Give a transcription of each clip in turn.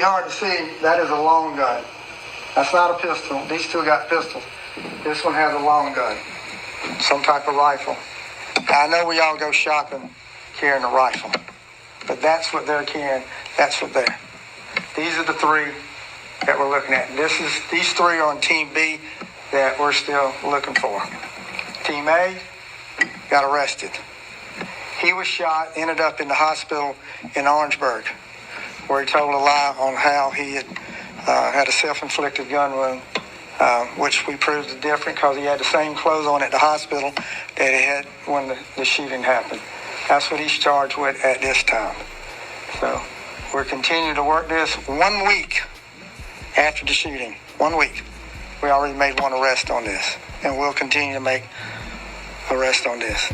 Hard to see, that is a long gun. That's not a pistol. These two got pistols. This one has a long gun. Some type of rifle. Now, I know we all go shopping carrying a rifle, but that's what they're carrying. That's what they're. These are the three that we're looking at. These three are on Team B that we're still looking for. Team A got arrested. He was shot, ended up in the hospital in Orangeburg, where he told a lie on how he had a self-inflicted gun wound, which we proved is different because he had the same clothes on at the hospital that he had when the shooting happened. That's what he's charged with at this time. So we're continuing to work this 1 week after the shooting. 1 week. We already made one arrest on this, and we'll continue to make arrests on this.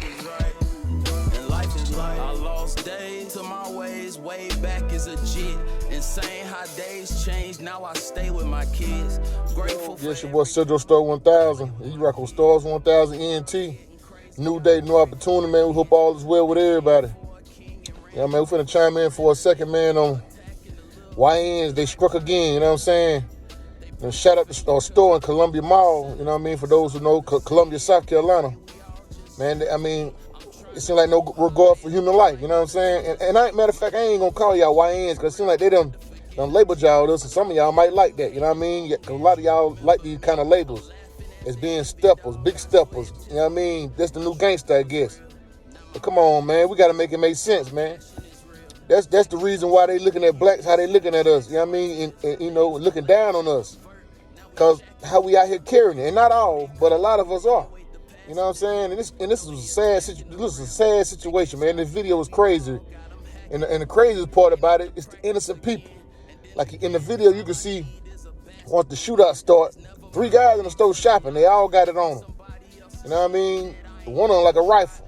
Way back as a jit. Insane how days change. Now I stay with my kids. Grateful for. Yes, your boy Central Star 1000. You rock on Stars 1000 ENT. New day, new opportunity, man. We hope all is well with everybody. Yeah, man, we finna chime in for a second, man, on YNs. They struck again, you know what I'm saying? And shout out to our store in Columbia Mall, you know what I mean? For those who know Columbia, South Carolina. Man, I mean, it seems like no regard for human life, you know what I'm saying? And matter of fact, I ain't gonna call y'all YNs because it seems like they done labeled y'all this, and some of y'all might like that, you know what I mean? Cause a lot of y'all like these kind of labels as being steppers, big steppers, you know what I mean? That's the new gangster, I guess. But come on, man, we gotta make it make sense, man. That's the reason why they looking at blacks, how they looking at us, you know what I mean? And you know, looking down on us. Cause how we out here carrying it, and not all, but a lot of us are. You know what I'm saying? And this was a sad situation, man. This video was crazy. And the craziest part about it is the innocent people. Like in the video, you can see once the shootout start, 3 guys in the store shopping. They all got it on them. You know what I mean? One on like a rifle.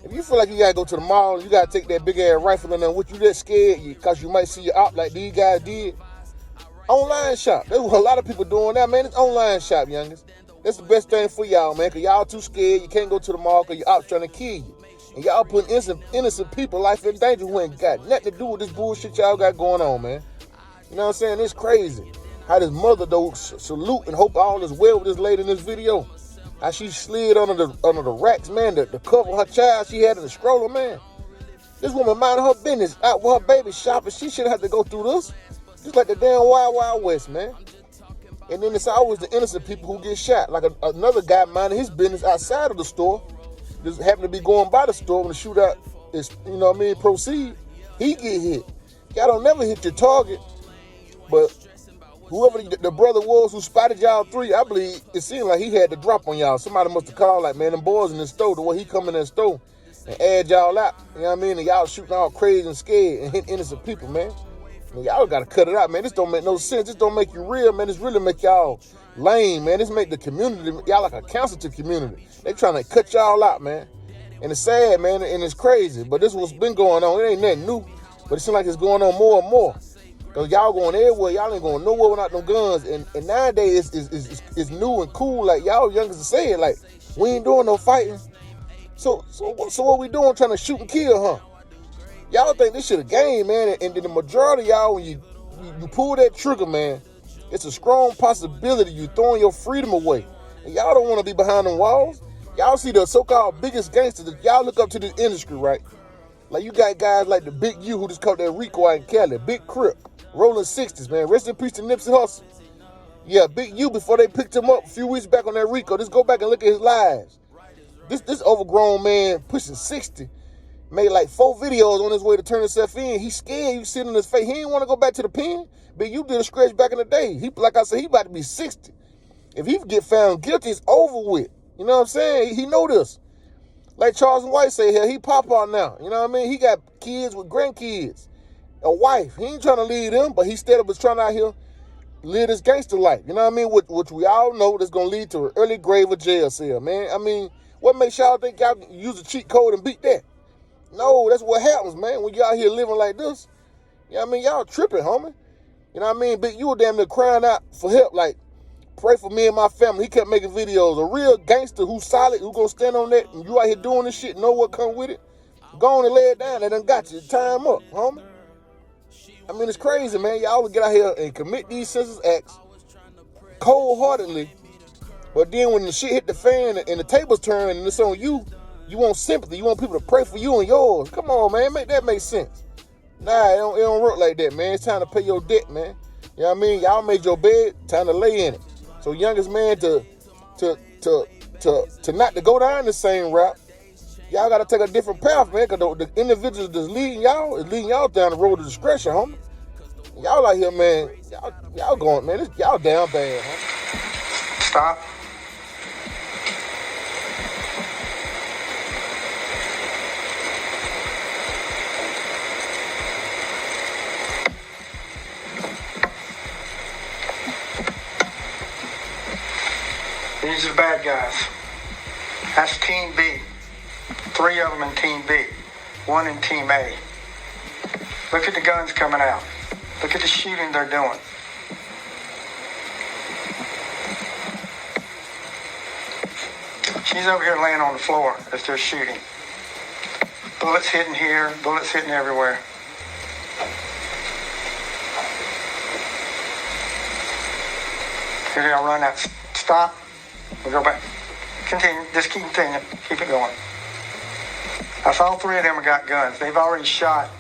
If you feel like you got to go to the mall, you got to take that big-ass rifle in there with you that scared because you might see you out like these guys did. Online shop. There's a lot of people doing that, man. It's online shop, youngest. That's the best thing for y'all, man, because y'all too scared. You can't go to the mall because you're out trying to kill you. And y'all putting innocent people life in danger who ain't got nothing to do with this bullshit y'all got going on, man. You know what I'm saying? It's crazy. How this mother, though, salute and hope all is well with this lady in this video. How she slid under the racks, man, the cover her child she had in the stroller, man. This woman minding her business out with her baby shopping. She shouldn't have to go through this. Just like the damn Wild Wild West, man. And then it's always the innocent people who get shot. Like another guy minding his business outside of the store, just happened to be going by the store when the shootout is, you know what I mean, proceed. He get hit. Y'all don't never hit your target. But whoever the brother was who spotted y'all 3, I believe it seemed like he had the drop on y'all. Somebody must have called like, man, them boys in the store, the way he come in that store and add y'all out. You know what I mean? And y'all shooting all crazy and scared and hitting innocent people, man. Y'all gotta cut it out, man. This don't make no sense. This don't make you real, man. This really make y'all lame, man. This make the community, y'all like a cancer to the community. They trying to cut y'all out, man. And it's sad, man, and it's crazy. But this what's been going on. It ain't nothing new. But it seems like it's going on more and more. Because y'all going everywhere. Y'all ain't going nowhere without no guns. And nowadays, it's new and cool. Like, y'all youngers are saying, like, we ain't doing no fighting. So what we doing? Trying to shoot and kill, huh? Y'all think this shit a game, man, and then the majority of y'all, when you pull that trigger, man, it's a strong possibility you throwing your freedom away. And y'all don't want to be behind them walls. Y'all see the so-called biggest gangsters. Y'all look up to this industry, right? Like you got guys like the Big U who just caught that Rico out in Cali, Big Crip, rolling 60s, man. Rest in peace to Nipsey Hussle. Yeah, Big U before they picked him up a few weeks back on that Rico. Just go back and look at his lives. This overgrown man pushing 60. Made like 4 videos on his way to turn himself in. He's scared. You see it in his face. He didn't want to go back to the pen. But you did a scratch back in the day. He, like I said, he about to be 60. If he get found guilty, it's over with. You know what I'm saying? He know this. Like Charles White say here, he pop out now. You know what I mean? He got kids with grandkids. A wife. He ain't trying to leave them, but he still was trying out here live this gangster life. You know what I mean? Which we all know that's going to lead to an early grave or jail cell, man. I mean, what makes y'all think y'all can use a cheat code and beat that? No, that's what happens, man, when you out here living like this. You know what I mean? Y'all tripping, homie. You know what I mean? But you were damn near crying out for help, like, pray for me and my family. He kept making videos. A real gangster who's solid, who gonna stand on that, and you out here doing this shit, know what come with it. Go on and lay it down. They done got you. Time up, homie. I mean, it's crazy, man. Y'all would get out here and commit these senseless acts cold-heartedly, but then when the shit hit the fan and the tables turn and it's on you, you want sympathy. You want people to pray for you and yours. Come on, man. Make that make sense. Nah, it don't work like that, man. It's time to pay your debt, man. You know what I mean? Y'all made your bed, time to lay in it. So youngest man to not to go down the same route, y'all got to take a different path, man, because the individuals that's leading y'all down the road of discretion, homie. Y'all out here, man, y'all going, man, y'all down bad, homie. Stop. These are the bad guys. That's Team B. 3 of them in Team B. 1 in Team A. Look at the guns coming out. Look at the shooting they're doing. She's over here laying on the floor as they're shooting. Bullets hitting here, bullets hitting everywhere. Here they are, run out. Stop. We'll go back. Continue. Just keep continuing. Keep it going. That's all 3 of them have got guns. They've already shot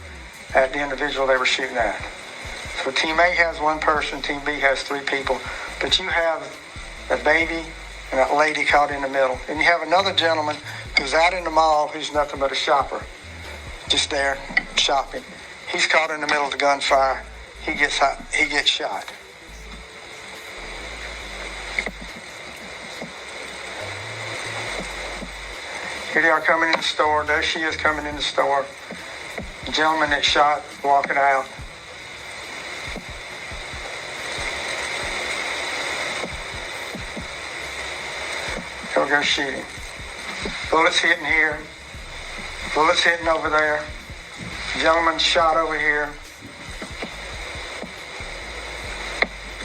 at the individual they were shooting at. So Team A has 1 person, Team B has 3 people. But you have a baby and a lady caught in the middle. And you have another gentleman who's out in the mall who's nothing but a shopper. Just there, shopping. He's caught in the middle of the gunfire. He gets shot. Here they are coming in the store. There she is coming in the store. The gentleman that shot walking out. Go go shooting. Bullets hitting here. Bullets hitting over there. Gentleman shot over here.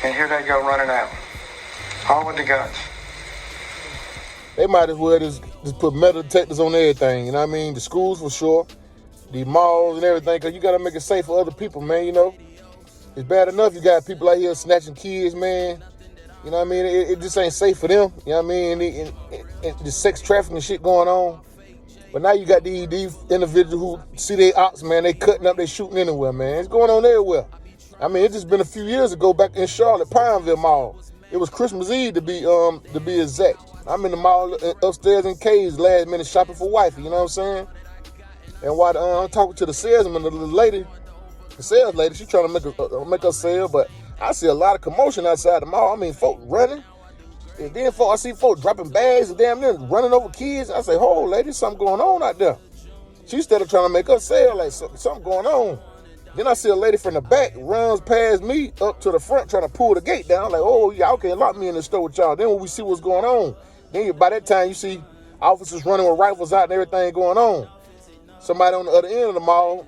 And here they go running out. All with the guns. They might as well just put metal detectors on everything, you know what I mean? The schools for sure, the malls and everything, because you got to make it safe for other people, man, you know? It's bad enough you got people out here snatching kids, man. You know what I mean? It just ain't safe for them, you know what I mean? And the sex trafficking shit going on. But now you got these individuals who see their ops, man, they cutting up, they shooting anywhere, man. It's going on everywhere. I mean, it just been a few years ago back in Charlotte, Pineville Mall. It was Christmas Eve to be exact. I'm in the mall upstairs in K's last minute shopping for wifey, you know what I'm saying? And while I'm talking to the salesman, the sales lady, she trying to make her sale, but I see a lot of commotion outside the mall. I mean, folk running. And then I see folk dropping bags and damn near running over kids. I say, oh, lady, something going on out there. She started trying to make her sale, like something going on. Then I see a lady from the back runs past me up to the front trying to pull the gate down. I'm like, oh, y'all can't lock me in the store with y'all. Then when we see what's going on, then by that time you see officers running with rifles out and everything going on. Somebody on the other end of the mall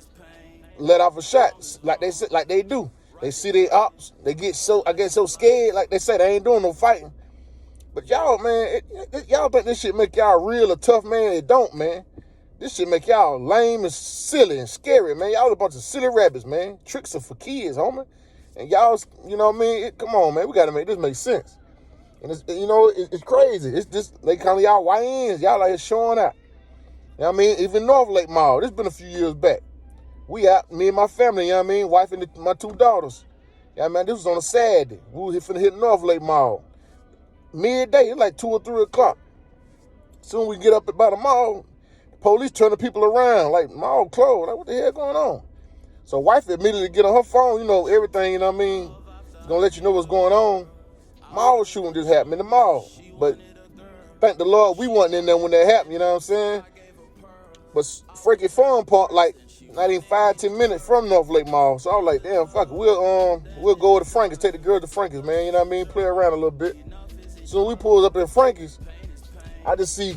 let off a shot like they do. They see their ops, they get so scared, like they say they ain't doing no fighting. But y'all, man, y'all think this shit make y'all real or tough, man? It don't, man. This shit make y'all lame and silly and scary, man. Y'all a bunch of silly rabbits, man. Tricks are for kids, homie. And y'all, you know what I mean? Come on, man. We got to make this make sense. And it's, you know, it's crazy. It's just, they call y'all YNs. Y'all out here showing out. You know what I mean? Even North Lake Mall. This been a few years back. We out, me and my family, you know what I mean? Wife and my 2 daughters. Yeah, man, this was on a Saturday. We was finna hit North Lake Mall. Midday, it's like 2 or 3 o'clock. Soon we get up by the mall, the police turn the people around, like mall closed. Like, what the hell going on? So wife immediately get on her phone, you know, everything, you know what I mean? It's gonna let you know what's going on. Mall shooting just happened in the mall. But thank the Lord we wasn't in there when that happened, you know what I'm saying? But freaking Farm Park, like, not even 5-10 minutes from North Lake Mall. So I was like, damn, fuck it. We'll go to Frankie's, take the girls to Frankie's, man. You know what I mean? Play around a little bit. So when we pulled up in Frankie's, I just see,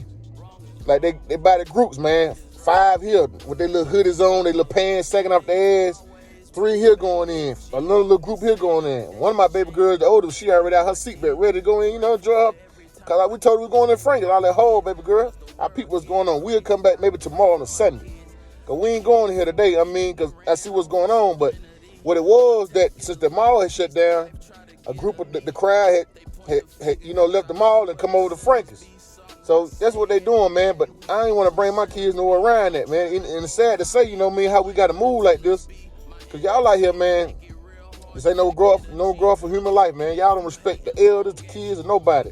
like, they by the groups, man. 5 here with their little hoodies on, their little pants sagging off their ass. 3 here going in. Another little group here going in. One of my baby girls, the oldest, she already out her seatbelt, ready to go in, you know, enjoy her. Because like we told her we were going in Frankie's. I let hold, baby girl. I peep what's going on. We'll come back maybe tomorrow on a Sunday. Because we ain't going here today, I mean, because I see what's going on. But What it was that since the mall had shut down, a group of the crowd had left the mall and come over to Frankie's. So that's what they doing, man. But I ain't want to bring my kids nowhere around that, man. And it's sad to say, how we got to move like this. Because y'all out here, man, this ain't no growth for human life, man. Y'all don't respect the elders, the kids, or nobody.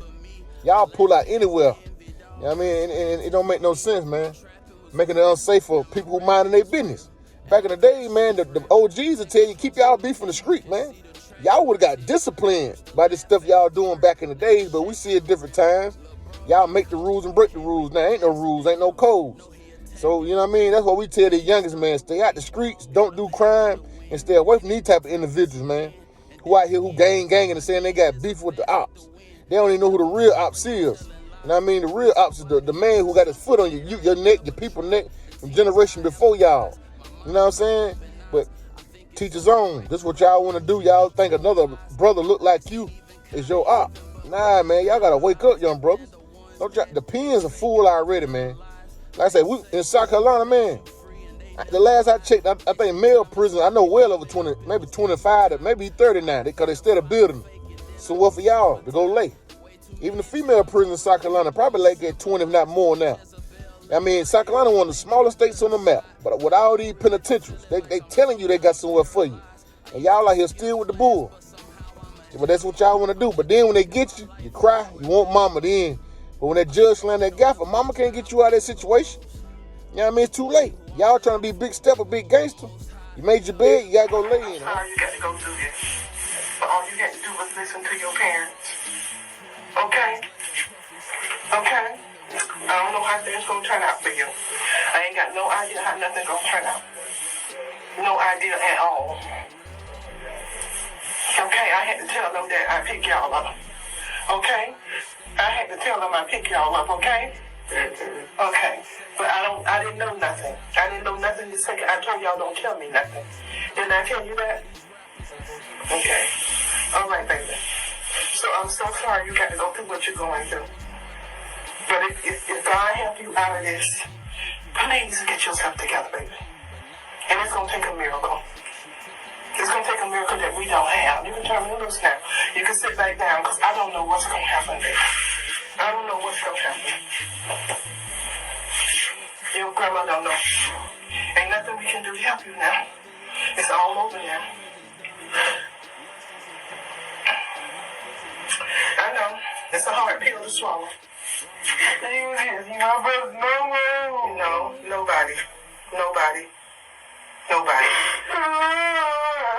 Y'all pull out anywhere. You know what I mean? And it don't make no sense, man. Making it unsafe for people who minding their business. Back in the day, man, the OGs would tell you, keep y'all beef from the street, man. Y'all would have got disciplined by this stuff y'all doing back in the days, but we see it different times. Y'all make the rules and break the rules. Now, ain't no rules, ain't no codes. So, you know what I mean? That's what we tell the youngest, man. Stay out the streets, don't do crime, and stay away from these type of individuals, man. Who out here who gang and saying they got beef with the ops. They don't even know who the real ops is. You know what I mean? The real ops is the man who got his foot on your neck, your people's neck, from generation before y'all. You know what I'm saying? But teach his own. This is what y'all want to do. Y'all think another brother look like you is your op. Nah, man. Y'all got to wake up, young brothers. The pens are full already, man. Like I said, we in South Carolina, man. The last I checked, I think male prison, I know well over 20, maybe 25, maybe 30 now, because they still building somewhere for y'all to go lay. Even the female prison in South Carolina probably like at 20, if not more now. I mean, South Carolina one of the smallest states on the map, but with all these penitentiaries, they telling you they got somewhere for you. And y'all out here still with the bull. But that's what y'all want to do. But then when they get you, you cry, you want mama then. But when that judge slam that gaffer, mama can't get you out of that situation. You know what I mean? It's too late. Y'all trying to be big stepper, big gangster. You made your bed, you got to go lay in it. Sorry, you got to go do this. But all you got to do was listen to your parents. Okay? Okay? I don't know how things going to turn out for you. I ain't got no idea how nothing's going to turn out. No idea at all. Okay? I had to tell them that I pick y'all up. Okay? I had to tell them I pick y'all up, okay? Okay. But I didn't know nothing. I didn't know nothing the second I told y'all don't tell me nothing. Didn't I tell you that? Okay. All right, baby. So I'm so sorry you got to go through what you're going through. But if God help you out of this, please get yourself together, baby. And it's going to take a miracle. It's going to take a miracle that we don't have. You can turn me loose now. You can sit back down because I don't know what's going to happen, baby. I don't know what's going to happen. Your grandma don't know. Ain't nothing we can do to help you now. It's all over now. I know. It's a hard pill to swallow. No, nobody.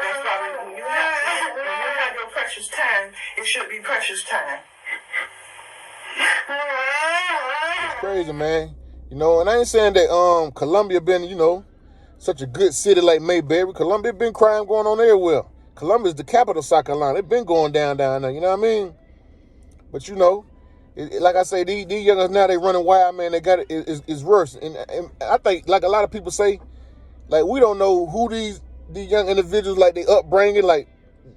That's why when you have your precious time, it should be precious time. It's crazy, man. And I ain't saying that Columbia been, such a good city like Mayberry. Columbia been crime going on everywhere. Columbia is the capital of South Carolina. It been going down there, you know what I mean? But like I say, these youngers now, they running wild, man. They got it's worse. And I think, like a lot of people say, like we don't know who these young individuals, like they upbringing, like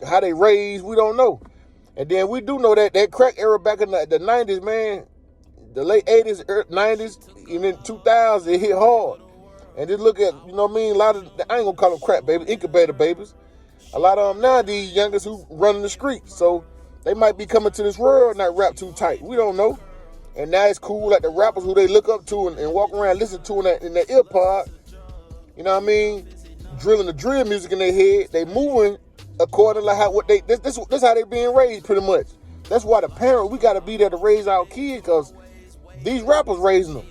how they raised, we don't know. And then we do know that crack era back in the 90s, man, the late 80s, 90s, even 2000s, it hit hard. And just look at, a lot of, I ain't gonna call them crack babies, incubator babies. A lot of them now, these youngers who run in the streets. So they might be coming to this world not wrapped too tight. We don't know. And now it's cool, like the rappers who they look up to and walk around, listen to in their ear pod. You know what I mean? Drilling the drill music in their head. They moving according to this how they being raised pretty much. That's why the parent, we gotta be there to raise our kids, because these rappers raising them.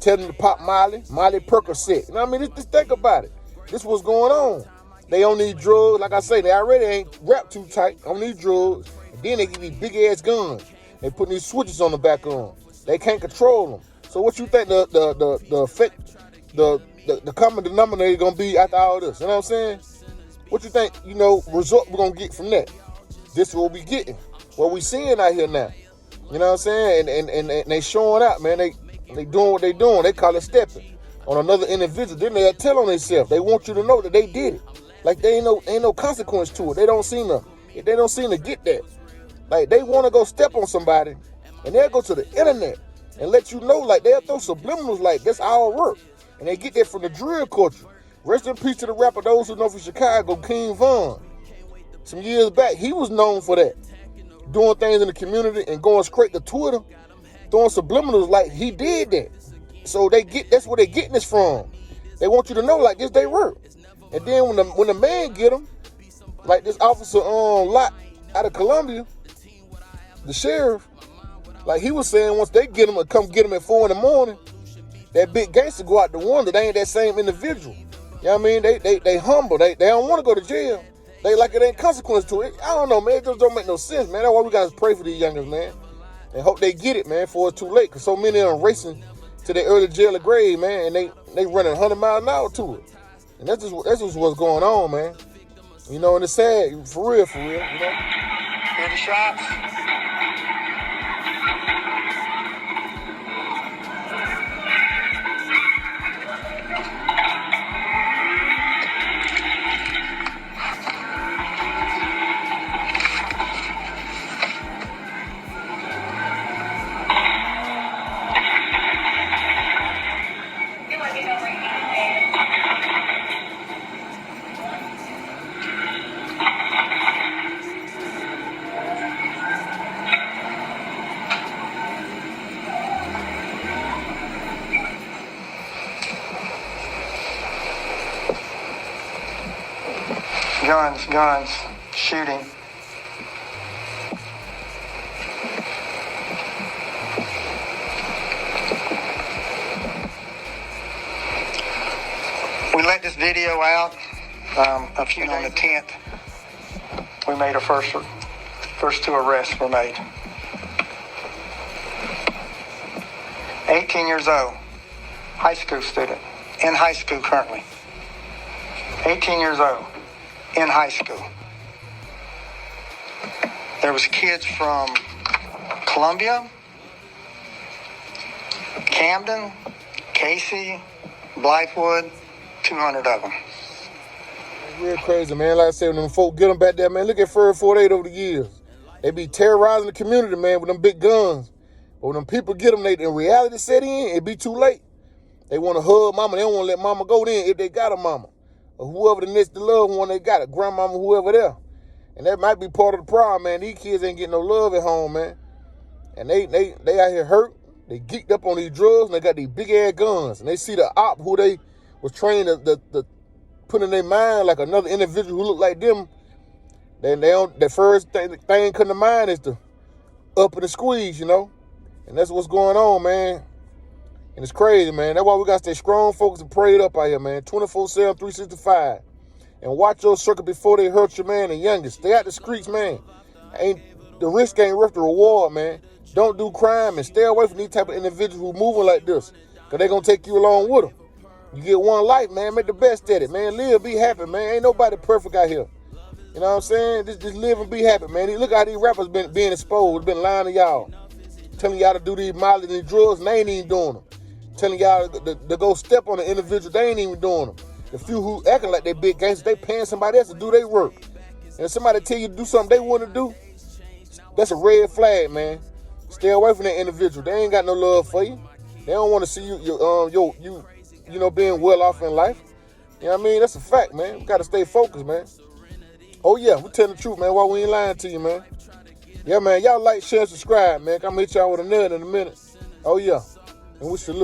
Telling them to pop Molly Percocet. You know what I mean? Just think about it. This what's going on. They don't need drugs. Like I say, they already ain't wrapped too tight. Don't need drugs. And then they get these big ass guns. They put these switches on the back of them. They can't control them. So what you think the effect, the common denominator gonna be after all this? You know what I'm saying? What you think, result we're gonna get from that? This is what we getting. What we seeing out here now. You know what I'm saying? And they showing out, man. They doing what they doing. They call it stepping on another individual. Then they'll tell on themselves. They want you to know that they did it. Like they ain't no consequence to it. They don't seem to get that. Like they want to go step on somebody, and they'll go to the internet and let you know. Like they'll throw subliminals like that's our work, and they get that from the drill culture. Rest in peace to the rapper, those who know from Chicago, King Von. Some years back, he was known for that. Doing things in the community and going straight to Twitter, throwing subliminals like he did that. So that's where they getting this from. They want you to know like this they work. And then when the man get them, like this officer Lot out of Columbia, the sheriff, like he was saying, once they get him or come get him at 4 a.m, that big gangster go out the window. They ain't that same individual. You know what I mean? They humble. They don't want to go to jail. They like it ain't consequence to it. I don't know, man. It just don't make no sense, man. That's why we gotta pray for these youngers, man. And hope they get it, man, before it's too late. Cause so many of them racing to their early jail or grave, man, and they running 100 miles an hour to it. And that's just what's going on, man. You know, and it's sad, for real, you know. Hear the shots? Guns, shooting. We let this video out a few on the 10th. We made our first 2 arrests were made. 18 years old, high school student, in high school currently. 18 years old. In high school. There was kids from Columbia, Camden, Casey, Blythewood, 200 of them. Real crazy, man. Like I said, when them folk get them back there, man, look at Fur 48 over the years. They be terrorizing the community, man, with them big guns. But when them people get them, in reality set in, it be too late. They want to hug mama. They don't want to let mama go then if they got a mama. Or whoever the loved one they got, a grandmama, whoever there. And that might be part of the problem, man. These kids ain't getting no love at home, man. And they out here hurt. They geeked up on these drugs, and they got these big-ass guns. And they see the op who they was trained to put in their mind like another individual who look like them. Then the first thing come to mind is the up and the squeeze, you know. And that's what's going on, man. And it's crazy, man. That's why we got to stay strong, focused, and prayed up out here, man. 24/7, 365. And watch your circle before they hurt you, man, the youngest. Stay out the streets, man. The risk ain't worth the reward, man. Don't do crime and stay away from these type of individuals who moving like this. Because they going to take you along with them. You get one life, man. Make the best at it, man. Live, be happy, man. Ain't nobody perfect out here. You know what I'm saying? Just live and be happy, man. Look how these rappers being exposed. Been lying to y'all. Telling y'all to do these mileage and these drugs, and they ain't even doing them. Telling y'all to go step on an individual, they ain't even doing them. The few who acting like they big gangsters, they paying somebody else to do their work. And if somebody tell you to do something they want to do, that's a red flag, man. Stay away from that individual. They ain't got no love for you. They don't want to see you being well off in life. You know what I mean? That's a fact, man. We got to stay focused, man. Oh, yeah, we telling the truth, man. Why we ain't lying to you, man? Yeah, man. Y'all like, share, subscribe, man. I'm going to hit y'all with a nut in a minute. Oh, yeah. And we salute.